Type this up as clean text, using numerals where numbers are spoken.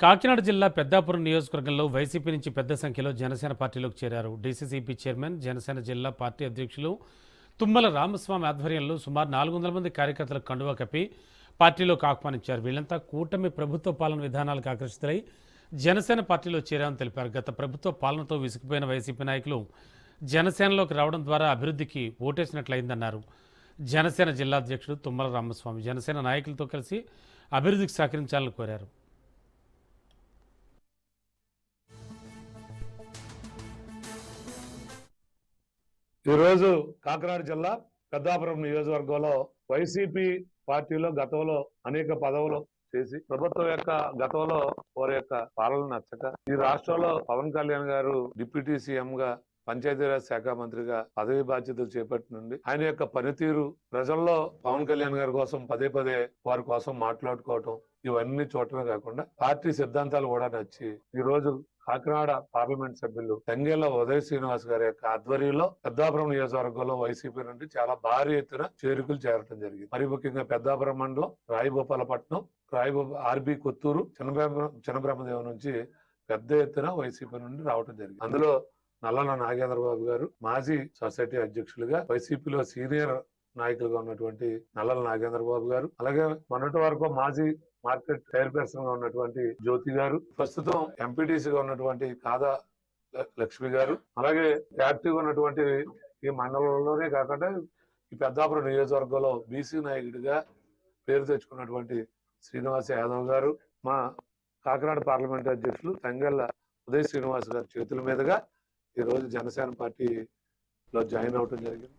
కాకినాడ జిల్లా పెద్దాపురం నియోజకవర్గంలో వైసీపీ నుంచి పెద్ద సంఖ్యలో జనసేన పార్టీలోకి చేరారు. డీసీసీపీ చైర్మన్, జనసేన జిల్లా పార్టీ అధ్యక్షులు తుమ్మల రామస్వామి ఆధ్వర్యంలో సుమారు 400 మంది కార్యకర్తలకు కండువా కప్పి పార్టీలోకి ఆహ్వానించారు. వీళ్ళంతా కూటమి ప్రభుత్వ పాలన విధానాలకు ఆకర్షితులై జనసేన పార్టీలో చేరామని తెలిపారు. గత ప్రభుత్వ పాలనతో విసిగిపోయిన వైసీపీ నాయకులు జనసేనలోకి రావడం ద్వారా అభివృద్ధికి ఓటేసినట్లయిందన్నారు. జనసేన జిల్లా అధ్యక్షుడు తుమ్మల రామస్వామి జనసేన నాయకులతో కలిసి అభివృద్ధికి సహకరించాలని కోరారు. ఈరోజు కాకినాడ జిల్లా పెద్దాపురం నియోజకవర్గంలో వైసీపీ పార్టీలో గతంలో అనేక పదవులు చేసి ప్రభుత్వం యొక్క గతంలో వారి యొక్క పాలన నచ్చక ఈ రాష్ట్రంలో పవన్ కళ్యాణ్ గారు డిప్యూటీ సీఎం గా పంచాయతీరాజ్ శాఖ మంత్రిగా పదవి బాధ్యతలు చేపట్టి నుండి ఆయన యొక్క పనితీరు ప్రజల్లో పవన్ కళ్యాణ్ గారి కోసం పదే పదే వారి కోసం మాట్లాడుకోవటం ఇవన్నీ చూడటమే కాకుండా పార్టీ సిద్ధాంతాలు కూడా నచ్చి ఈ రోజు కాకినాడ పార్లమెంట్ సభ్యులు తంగేళ్ల ఉదయ్ శ్రీనివాస్ గారి యొక్క ఆధ్వర్యంలో పెద్దాపురం నియోజకవర్గంలో వైసీపీ నుండి చాలా భారీ ఎత్తున చేరుకులు చేరటం జరిగింది. మరి ముఖ్యంగా పెద్దాపురం మండలం రాయగోపాలపట్నం ఆర్బి కొత్తూరు చిన్నబ్రహ్మదేవం నుంచి పెద్ద ఎత్తున వైసీపీ నుండి రావటం జరిగింది. అందులో నల్లన నాగేంద్రబాబు గారు మాజీ సొసైటీ అధ్యక్షులుగా వైసీపీలో సీనియర్ నాయకులుగా ఉన్నటువంటి నల్లల నాగేంద్రబాబు గారు, అలాగే మొన్నటి వరకు మాజీ మార్కెట్ చైర్పర్సన్ గా ఉన్నటువంటి జ్యోతి గారు, ప్రస్తుతం ఎంపీటీసీగా ఉన్నటువంటి కాదా లక్ష్మి గారు, అలాగే యాక్టివ్ ఉన్నటువంటి ఈ మండలంలోనే కాకుండా ఈ పెద్దాపురం నియోజకవర్గంలో బీసీ నాయకుడిగా పేరు తెచ్చుకున్నటువంటి శ్రీనివాస్ యాదవ్ గారు, మా కాకినాడ పార్లమెంట్ అధ్యక్షులు తంగెళ్ల ఉదయ్ శ్రీనివాస్ గారి చేతుల మీదుగా ఈ రోజు జనసేన పార్టీలో జాయిన్ అవడం జరిగింది.